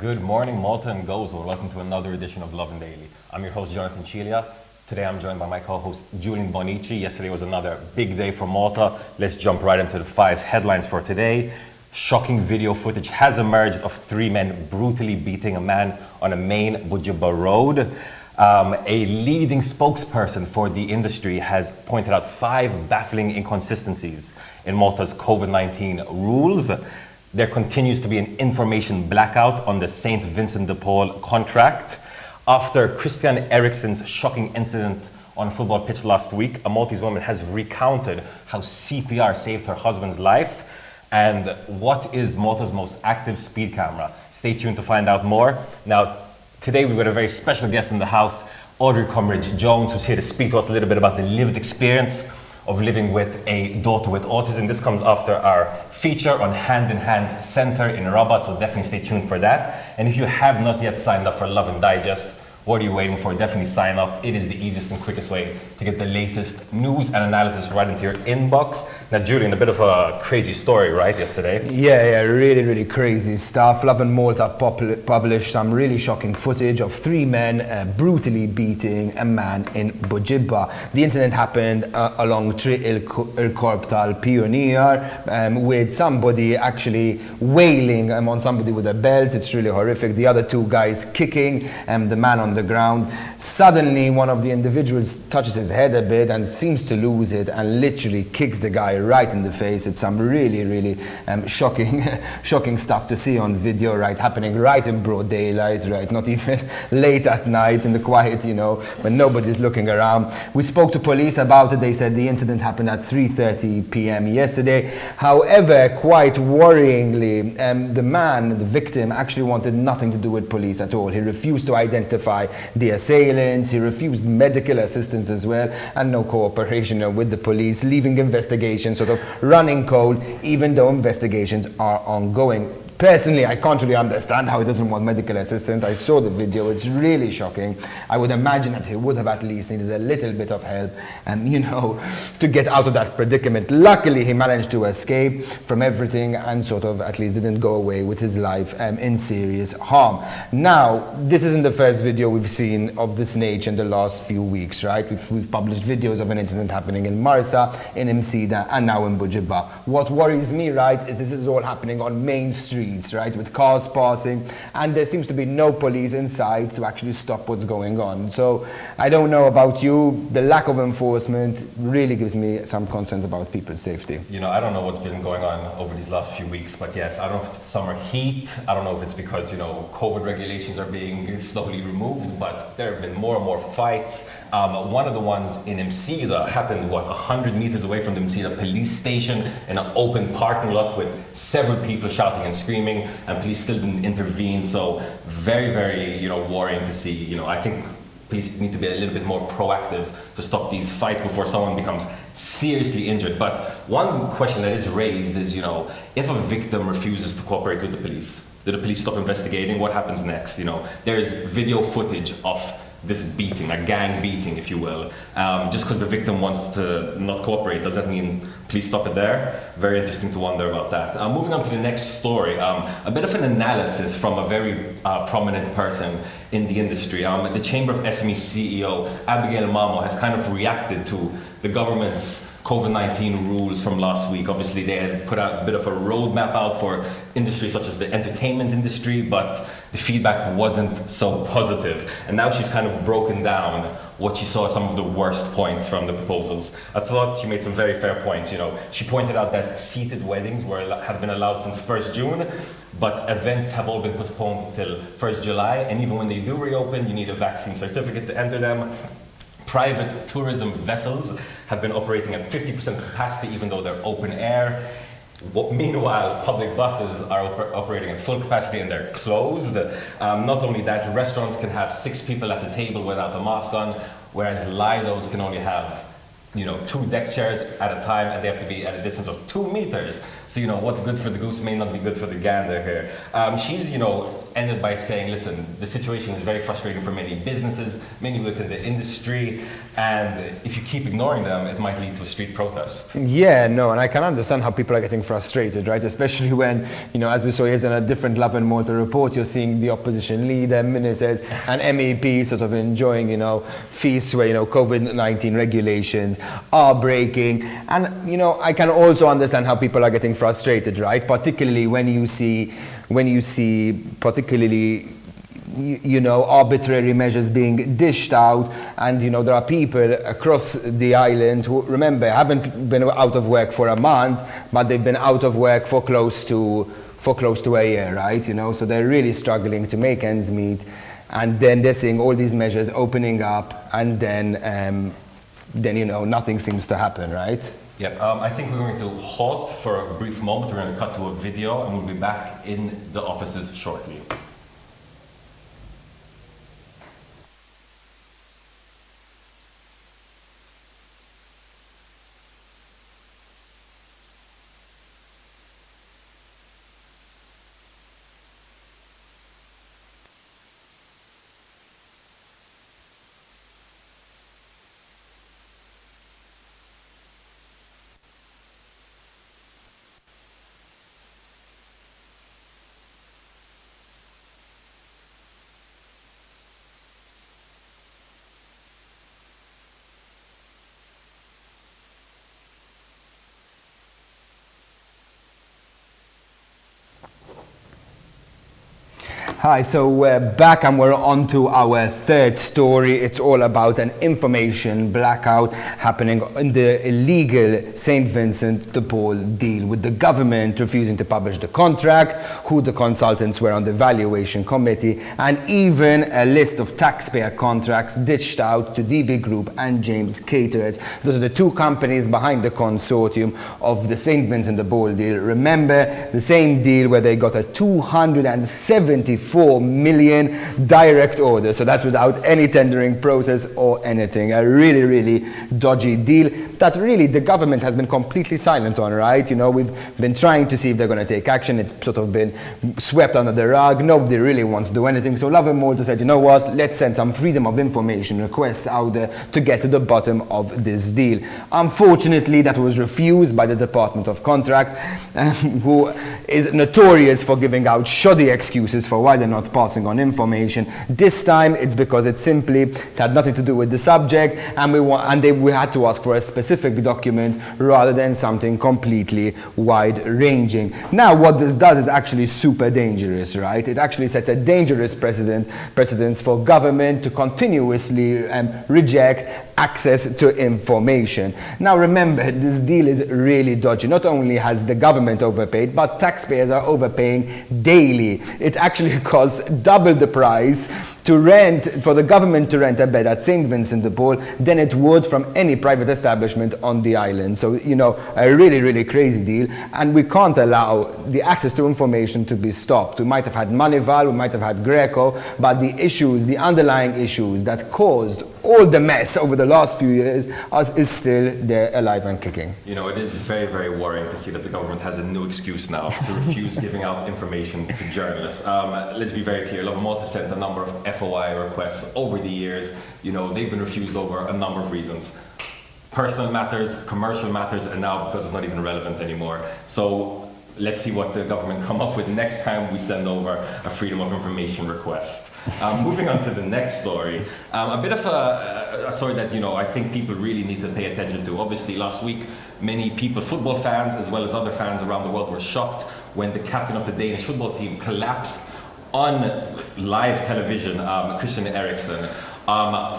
Good morning, Malta and Gozo. Welcome to another edition of Lovin Daily. I'm your host, Jonathan Cilia. Today I'm joined by my co-host, Julian Bonici. Yesterday was another big day for Malta. Let's jump right into the 5 headlines for today. Shocking video footage has emerged of 3 men brutally beating a man on a main BUGIBBA road. A leading spokesperson for the industry has pointed out 5 baffling inconsistencies in Malta's COVID-19 rules. There continues to be an information blackout on the St. Vincent de Paul contract. After Christian ERIKSEN'S shocking incident on a football pitch last week, a Maltese woman has recounted how CPR saved her husband's life. And what is Malta's most active speed camera? Stay tuned to find out more. Now, today we've got a very special guest in the house, Audrey Komrij Jones, who's here to speak to us a little bit about the lived experience of living with a daughter with autism. This comes after our feature on Hand in Hand Center in Rabat, so definitely stay tuned for that. And if you have not yet signed up for Lovin Digest, what are you waiting for? Definitely sign up. It is the easiest and quickest way to get the latest news and analysis right into your inbox. Now, Julian, a bit of a crazy story, right, yesterday? Yeah, really crazy stuff. Lovin Malta published some really shocking footage of 3 men brutally beating a man in BUGIBBA. The incident happened along Tri il-Korb tal-Pioneer with somebody actually wailing on somebody with a belt. It's really horrific. The other 2 guys kicking the man on the ground. Suddenly, one of the individuals touches his head a bit and seems to lose it and literally kicks the guy right in the face. It's some really shocking stuff to see on video, right, happening right in broad daylight, right, not even late at night in the quiet, when nobody's looking around. We spoke to police about it. They said the incident happened at 3:30 p.m. yesterday. However, quite worryingly, the victim, actually wanted nothing to do with police at all. He refused to identify the assailants. He refused medical assistance as well, and no cooperation with the police, leaving investigations sort of running cold, even though investigations are ongoing. Personally, I can't really understand how he doesn't want medical assistance. I saw the video, it's really shocking. I would imagine that he would have at least needed a little bit of help, to get out of that predicament. Luckily, he managed to escape from everything and sort of at least didn't go away with his life in serious harm. Now, this isn't the first video we've seen of this nature in the last few weeks, right? We've published videos of an incident happening in Marsa, in Msida, and now in BUGIBBA. What worries me, right, is this is all happening on main street, right, with cars passing, and there seems to be no police inside to actually stop what's going on. So I don't know about you, the lack of enforcement really gives me some concerns about people's safety. I don't know what's been going on over these last few weeks, but yes, I don't know if it's summer heat. I don't know if it's because, COVID regulations are being slowly removed, but there have been more and more fights. One of the ones in Msida happened, 100 meters away from the Msida police station in an open parking lot with several people shouting and screaming, and police still didn't intervene. So very, worrying to see. I think police need to be a little bit more proactive to stop these fights before someone becomes seriously injured. But one question that is raised is, if a victim refuses to cooperate with the police, do the police stop investigating? What happens next? There's video footage of this beating, a gang beating, if you will. Just because the victim wants to not cooperate, does that mean police stop it there? Very interesting to wonder about that. Moving on to the next story, a bit of an analysis from a very prominent person in the industry. The Chamber of SME CEO, Abigail Mamo, has kind of reacted to the government's COVID-19 rules from last week. Obviously, they had put out a bit of a roadmap out for industries such as the entertainment industry, but the feedback wasn't so positive. And now she's kind of broken down what she saw as some of the worst points from the proposals. I thought she made some very fair points. She pointed out that seated weddings have been allowed since 1st June, but events have all been postponed till 1st July. And even when they do reopen, you need a vaccine certificate to enter them. Private tourism vessels have been operating at 50% capacity, even though they're open air. Meanwhile, public buses are operating at full capacity and they're closed. Not only that, restaurants can have 6 people at the table without a mask on, whereas Lidos can only have 2 deck chairs at a time, and they have to be at a distance of 2 meters. So, what's good for the goose may not be good for the gander here. She's, ended by saying, listen, the situation is very frustrating for many businesses, many within the industry, and if you keep ignoring them, it might lead to a street protest. Yeah, no, and I can understand how people are getting frustrated, right? Especially when, as we saw here in a different Lovin Malta report, you're seeing the opposition leader, ministers, and MEPs sort of enjoying, feasts where, COVID-19 regulations are breaking. And, I can also understand how people are getting frustrated, right? Particularly when you see particularly arbitrary measures being dished out, and there are people across the island who, remember, haven't been out of work for a month, but they've been out of work for close to a year, right? So they're really struggling to make ends meet, and then they're seeing all these measures opening up, and then nothing seems to happen, right? Yep, I think we're going to halt for a brief moment. We're going to cut to a video, and we'll be back in the offices shortly. Hi, so we're back and we're on to our third story. It's all about an information blackout happening in the illegal St. Vincent de Paul deal, with the government refusing to publish the contract, who the consultants were on the valuation committee, and even a list of taxpayer contracts ditched out to DB Group and James Caterers. Those are the two companies behind the consortium of the St. Vincent de Paul deal. Remember, the same deal where they got a 274 million direct order, so that's without any tendering process or anything. A really, really dodgy deal that really the government has been completely silent on, right? We've been trying to see if they're going to take action. It's sort of been swept under the rug. Nobody really wants to do anything. So Lovin Malta said, let's send some freedom of information requests out there to get to the bottom of this deal. Unfortunately, that was refused by the Department of Contracts, who is notorious for giving out shoddy excuses for why they're not passing on information. This time it's because it simply had nothing to do with the subject, and we had to ask for a specific document rather than something completely wide-ranging. Now what this does is actually super dangerous, right? It actually sets a dangerous precedence for government to continuously reject access to information. Now remember, this deal is really dodgy. Not only has the government overpaid, but taxpayers are overpaying daily. It actually costs double the price for the government to rent a bed at St. Vincent de Paul than it would from any private establishment on the island. So, a really, really crazy deal, and we can't allow the access to information to be stopped. We might have had Manival, we might have had Greco, but the underlying issues that caused all the mess over the last few years is still there, alive and kicking. It is very, very worrying to see that the government has a new excuse now to refuse giving out information to journalists. Let's be very clear, Lovin Malta sent a number of FOI requests over the years. They've been refused over a number of reasons. Personal matters, commercial matters, and now because it's not even relevant anymore. So let's see what the government come up with next time we send over a freedom of information request. Moving on to the next story, a bit of a story that I think people really need to pay attention to. Obviously, last week, many people, football fans as well as other fans around the world, were shocked when the captain of the Danish football team collapsed on live television, Christian Eriksen.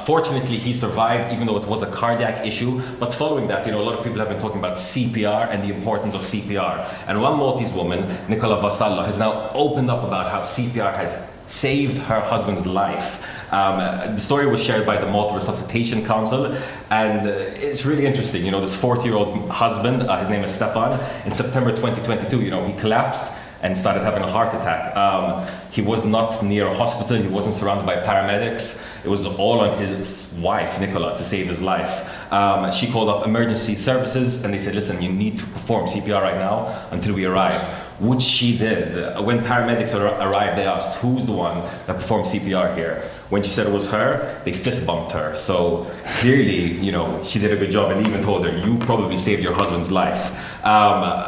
Fortunately, he survived, even though it was a cardiac issue. But following that, a lot of people have been talking about CPR and the importance of CPR. And one Maltese woman, Nicola Vassallo, has now opened up about how CPR has saved her husband's life. The story was shared by the Malta Resuscitation Council, and it's really interesting. This 40-year-old husband, his name is Stefan, in September 2022, he collapsed and started having a heart attack. He was not near a hospital, he wasn't surrounded by paramedics. It was all on his wife, Nicola, to save his life. She called up emergency services and they said, listen, you need to perform CPR right now until we arrive. which she did. When paramedics arrived, they asked, who's the one that performed CPR here? When she said it was her, they fist bumped her. So clearly, you know, she did a good job, and even told her, you probably saved your husband's life.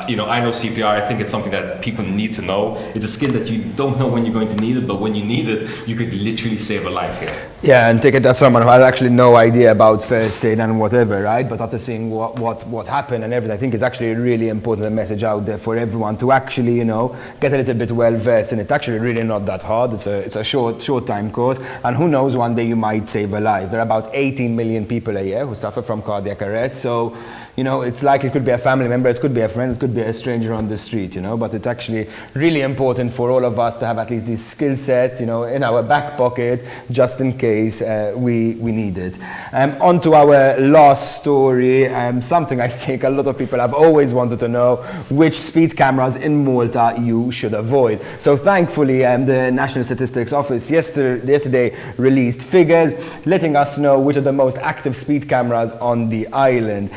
You know, I know CPR, I think it's something that people need to know. It's a skill that you don't know when you're going to need it, but when you need it, you could literally save a life here. Yeah, and take it as someone who has actually no idea about first aid and whatever, right? But after seeing what happened and everything, I think it's actually a really important message out there for everyone to actually, you know, get a little bit well versed. And it's actually really not that hard. It's a short time course. And who knows, one day you might save a life. There are about 18 million people a year who suffer from cardiac arrest. So, you know, it's like it could be a family member, it could be a friend, it could be a stranger on the street, you know, but it's actually really important for all of us to have at least this skill set, you know, in our back pocket, just in case we need it. On to our last story, something I think a lot of people have always wanted to know, which speed cameras in Malta you should avoid. So thankfully, the National Statistics Office yesterday released figures letting us know which are the most active speed cameras on the island.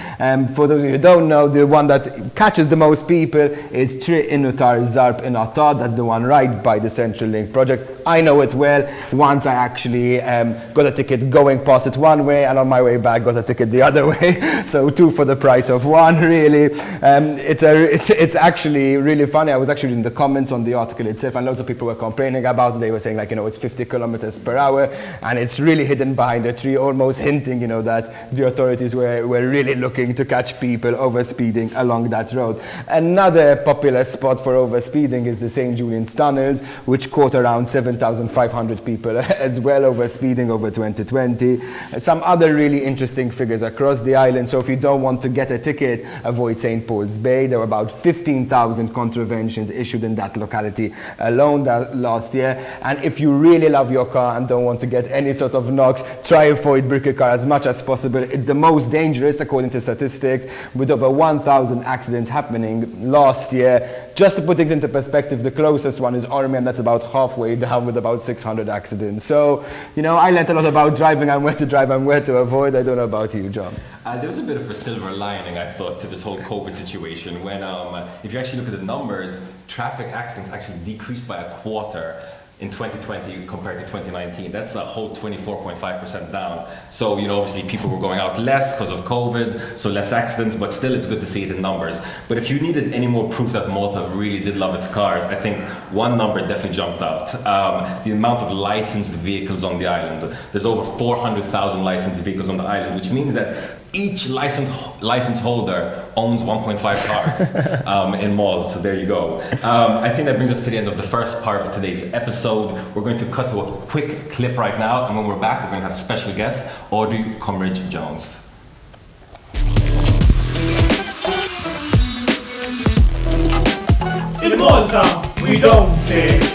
For those of you who don't know, the one that catches the most people is Tri Inutar Zarp in Attad. That's the one right by the Central Link project. I know it well. Once I actually got a ticket going past it one way, and on my way back got a ticket the other way. So 2 for the price of 1, really. It's actually really funny. I was actually in the comments on the article itself, and loads of people were complaining about it. They were saying, like, you know, it's 50 kilometers per hour, and it's really hidden behind a tree, almost hinting, you know, that the authorities were really looking to catch people overspeeding along that road. Another popular spot for overspeeding is the St. Julian's Tunnels, which caught around 7,500 people as well overspeeding over 2020. Some other really interesting figures across the island. So if you don't want to get a ticket, avoid St. Paul's Bay. There were about 15,000 contraventions issued in that locality alone last year. And if you really love your car and don't want to get any sort of knocks, try avoid brick your car as much as possible. It's the most dangerous according to statistics, with over 1,000 accidents happening last year. Just to put things into perspective, the closest one is Ormy, and that's about halfway down with about 600 accidents. So, you know, I learned a lot about driving and where to drive and where to avoid. I don't know about you, John. There was a bit of a silver lining, I thought, to this whole COVID situation when, if you actually look at the numbers, traffic accidents actually decreased by a quarter in 2020 compared to 2019. That's a whole 24.5% down. So, you know, obviously people were going out less because of COVID, so less accidents, but still it's good to see it in numbers. But if you needed any more proof that Malta really did love its cars, I think one number definitely jumped out. The amount of licensed vehicles on the island. There's over 400,000 licensed vehicles on the island, which means that each license holder owns 1.5 cars in malls, so there you go. I think that brings us to the end of the first part of today's episode. We're going to cut to a quick clip right now, and when we're back, we're going to have special guest, Audrey Komrij Jones. In Malta, we don't say.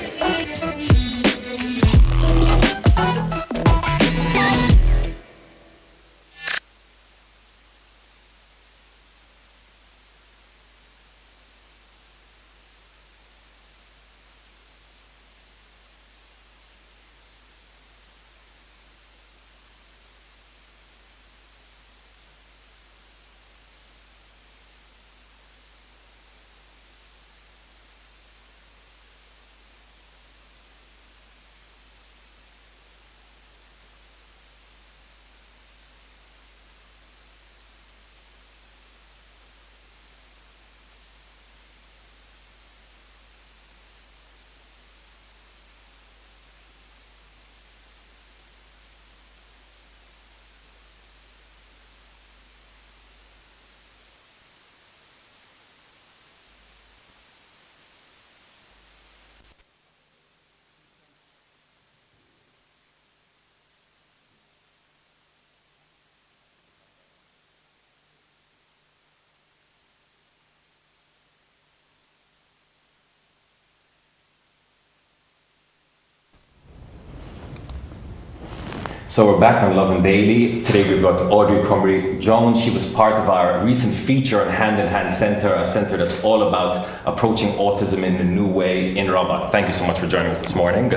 So we're back on Lovin Daily. Today we've got Audrey Komrij Jones. She was part of our recent feature on Hand in Hand Center, a center that's all about approaching autism in a new way in Rabat. Thank you so much for joining us this morning.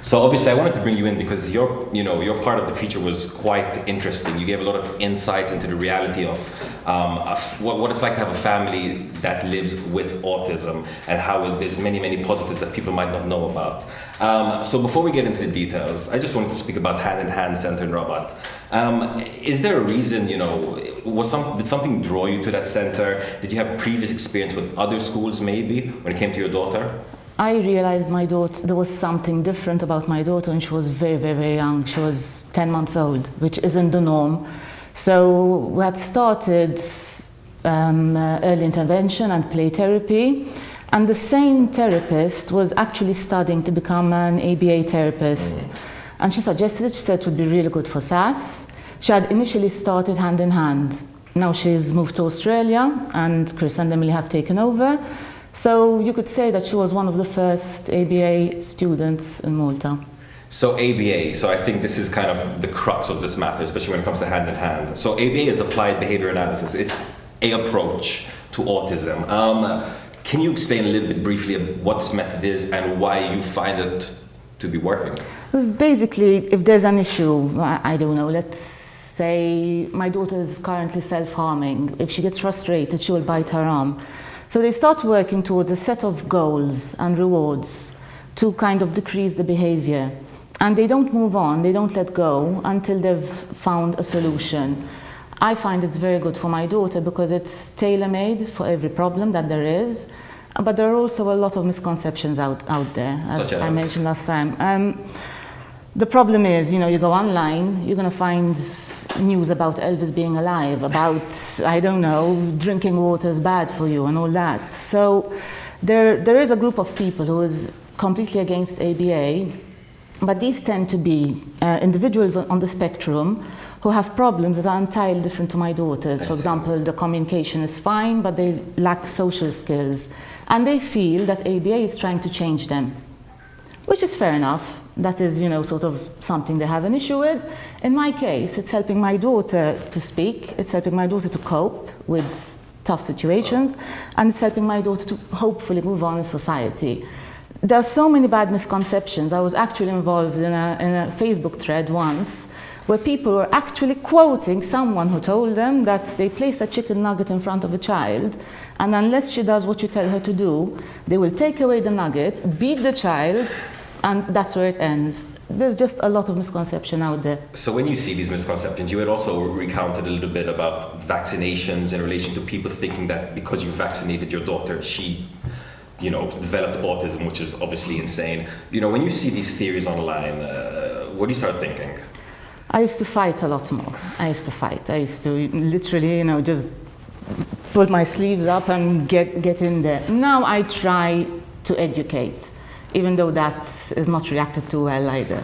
So obviously, I wanted to bring you in because your part of the feature was quite interesting. You gave a lot of insights into the reality of what it's like to have a family that lives with autism and how there's many positives that people might not know about. So before we get into the details, I just wanted to speak about Hand in Hand Center in Rabat. Is there a reason? Did something draw you to that center? Did you have previous experience with other schools, maybe, when it came to your daughter? I realized there was something different about my daughter when she was very young. She was 10 months old, which isn't the norm. So we had started early intervention and play therapy, and the same therapist was actually studying to become an ABA therapist. And she suggested it. She said it would be really good for SAS. She had initially started Hand in Hand. Now she's moved to Australia, and Chris and Emily have taken over. So you could say that she was one of the first ABA students in Malta. So ABA, so I think this is kind of the crux of this matter, especially when it comes to Hand in Hand. So ABA is Applied Behavior Analysis. It's an approach to autism. Can you explain a little bit briefly what this method is and why you find it to be working? Because basically, if there's an issue, I don't know, let's say my daughter is currently self-harming. If she gets frustrated, she will bite her arm. So they start working towards a set of goals and rewards to kind of decrease the behavior. And they don't move on, they don't let go until they've found a solution. I find it's very good for my daughter because it's tailor-made for every problem that there is. But there are also a lot of misconceptions out there, as I mentioned last time. The problem is, you go online, you're going to find news about Elvis being alive, about, I don't know, drinking water is bad for you and all that. So there is a group of people who is completely against ABA, but these tend to be individuals on the spectrum who have problems that are entirely different to my daughter's. For example, the communication is fine, but they lack social skills. And they feel that ABA is trying to change them, which is fair enough. That is, sort of something they have an issue with. In my case, it's helping my daughter to speak, it's helping my daughter to cope with tough situations, and it's helping my daughter to hopefully move on in society. There are so many bad misconceptions. I was actually involved in a Facebook thread once where people were actually quoting someone who told them that they place a chicken nugget in front of a child, and unless she does what you tell her to do, they will take away the nugget, beat the child, and that's where it ends. There's just a lot of misconception out there. So when you see these misconceptions, you had also recounted a little bit about vaccinations in relation to people thinking that because you vaccinated your daughter, she developed autism, which is obviously insane. When you see these theories online, what do you start thinking? I used to fight a lot more. I used to literally, just put my sleeves up and get in there. Now I try to educate, even though that is not reacted to well either.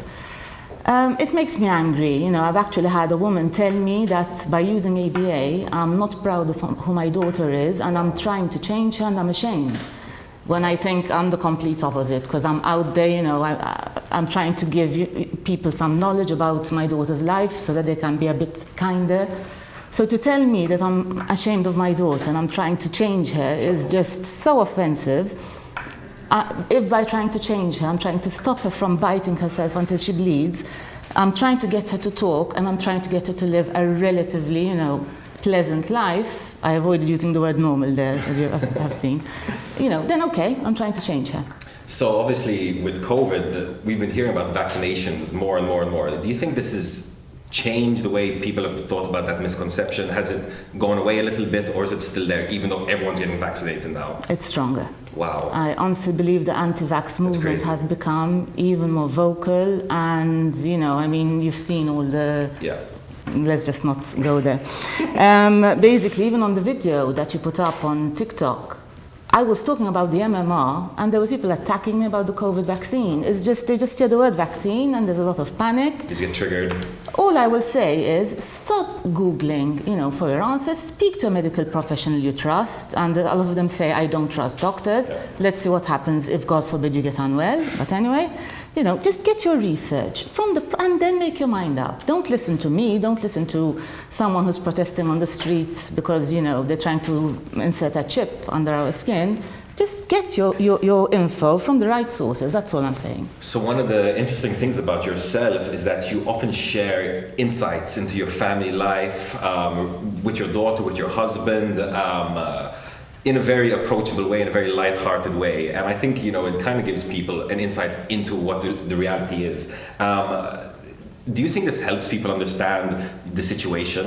It makes me angry. I've actually had a woman tell me that by using ABA, I'm not proud of who my daughter is, and I'm trying to change her, and I'm ashamed. When I think I'm the complete opposite, because I'm out there, I'm trying to give people some knowledge about my daughter's life so that they can be a bit kinder. So to tell me that I'm ashamed of my daughter and I'm trying to change her is just so offensive. If by trying to change her, I'm trying to stop her from biting herself until she bleeds, I'm trying to get her to talk, and I'm trying to get her to live a relatively, pleasant life. I avoided using the word normal there, as you have seen. Then okay, I'm trying to change her. So obviously with COVID, we've been hearing about vaccinations more and more and more. Do you think this has changed the way people have thought about that misconception? Has it gone away a little bit, or is it still there, even though everyone's getting vaccinated now? It's stronger. Wow. I honestly believe the anti-vax movement has become even more vocal, and you've seen all the... Yeah. Let's just not go there. Basically, even on the video that you put up on TikTok, I was talking about the MMR, and there were people attacking me about the COVID vaccine. They just hear the word vaccine, and there's a lot of panic. Did you get triggered? All I will say is stop Googling, for your answers. Speak to a medical professional you trust, and a lot of them say, I don't trust doctors. Yeah. Let's see what happens if, God forbid, you get unwell. But anyway, just get your research and then make your mind up. Don't listen to me. Don't listen to someone who's protesting on the streets because, they're trying to insert a chip under our skin. just get your info from the right sources. That's all I'm saying. So one of the interesting things about yourself is that you often share insights into your family life with your daughter, with your husband, in a very approachable way, in a very light-hearted way. And I think, you know, it kind of gives people an insight into what the reality is. Do you think this helps people understand the situation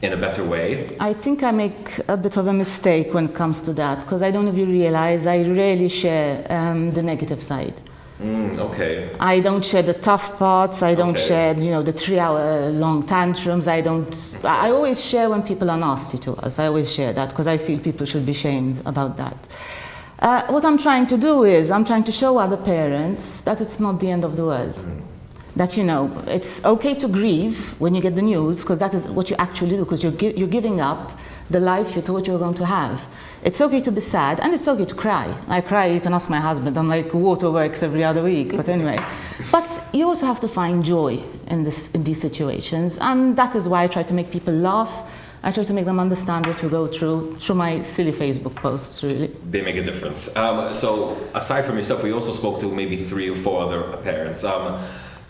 in a better way? I think I make a bit of a mistake when it comes to that, because I don't know if you realize I rarely share the negative side. Okay. I don't share the tough parts. I don't Okay. share, you know, the 3-hour-long tantrums. I always share when people are nasty to us. I always share that because I feel people should be shamed about that. What I'm trying to do is I'm trying to show other parents that it's not the end of the world. That, you know, it's okay to grieve when you get the news, because that is what you actually do, because you're giving up the life you thought you were going to have. It's okay to be sad, and it's okay to cry. I cry, you can ask my husband, I'm like waterworks every other week, but anyway. But you also have to find joy in these situations, and that is why I try to make people laugh. I try to make them understand what we go through my silly Facebook posts, really. They make a difference. So aside from yourself, we also spoke to maybe 3 or 4 other parents.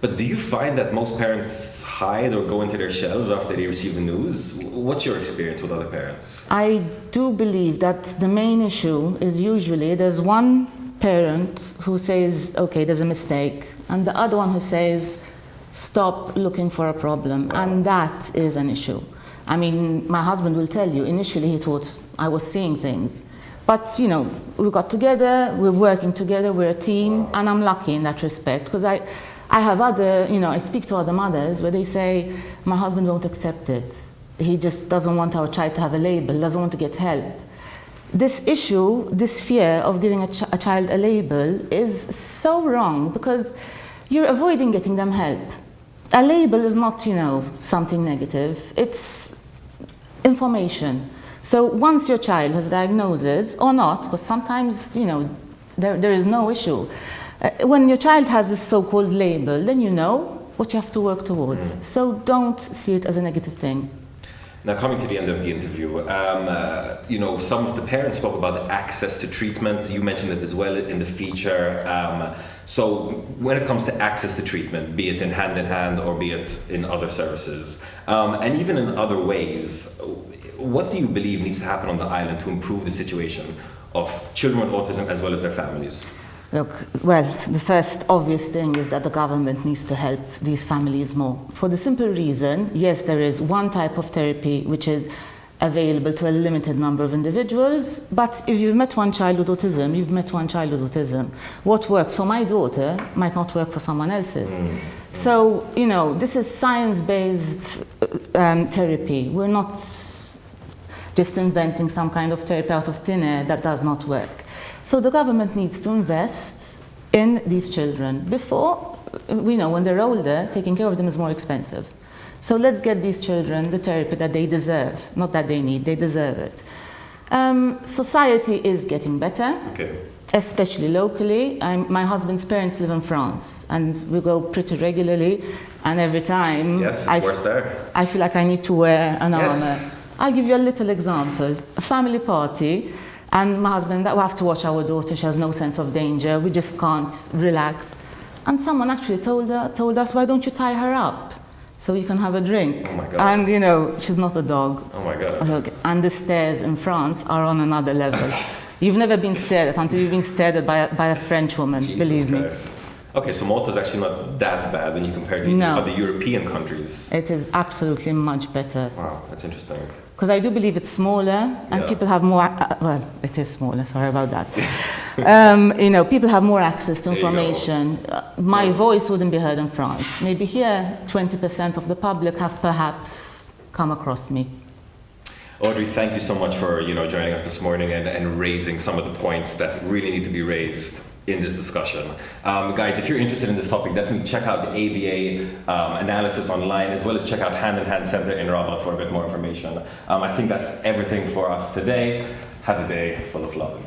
But do you find that most parents hide or go into their shells after they receive the news? What's your experience with other parents? I do believe that the main issue is usually there's one parent who says, okay, there's a mistake, and the other one who says, stop looking for a problem, and that is an issue. I mean, my husband will tell you, initially he thought I was seeing things. But, you know, we got together, we're working together, we're a team, and I'm lucky in that respect, because I have other, you know, I speak to other mothers where they say, my husband won't accept it. He just doesn't want our child to have a label, doesn't want to get help. This issue, this fear of giving a child a label is so wrong, because you're avoiding getting them help. A label is not, you know, something negative. It's information. So once your child has a diagnosis, or not, because sometimes, you know, there is no issue. When your child has this so-called label, then you know what you have to work towards. So don't see it as a negative thing. Now, coming to the end of the interview, you know, some of the parents spoke about access to treatment. You mentioned it as well in the feature. So when it comes to access to treatment, be it in hand or be it in other services, and even in other ways, what do you believe needs to happen on the island to improve the situation of children with autism as well as their families? Look, well, the first obvious thing is that the government needs to help these families more. For the simple reason, yes, there is one type of therapy which is available to a limited number of individuals, but if you've met one child with autism, you've met one child with autism. What works for my daughter might not work for someone else's. So, you know, this is science-based therapy. We're not just inventing some kind of therapy out of thin air that does not work. So the government needs to invest in these children. Before, we know when they're older, taking care of them is more expensive. So let's get these children the therapy that they deserve, not that they need, they deserve it. Society is getting better, especially locally. My husband's parents live in France, and we go pretty regularly, and every time yes, it's worse there. I feel like I need to wear an Yes. armor. I'll give you a little example. A family party, and my husband, we have to watch our daughter, she has no sense of danger, we just can't relax. And someone actually told us, why don't you tie her up so you can have a drink? Oh my God. And you know, she's not a dog. Oh my God. Okay. And the stairs in France are on another level. You've never been stared at until you've been stared at by a French woman, Jesus believe me. Christ. Okay, so Malta is actually not that bad when you compare to No. other European countries. It is absolutely much better. Wow, that's interesting. Because I do believe it's smaller, and Yeah. people have more, well, it is smaller, sorry about that. You know, people have more access to There you go. information. My voice wouldn't be heard in France. Maybe here, 20% of the public have perhaps come across me. Audrey, thank you so much for joining us this morning and raising some of the points that really need to be raised in this discussion. Guys, if you're interested in this topic, definitely check out the ABA analysis online, as well as check out Hand in Hand Center in Rabat for a bit more information. I think that's everything for us today. Have a day full of love.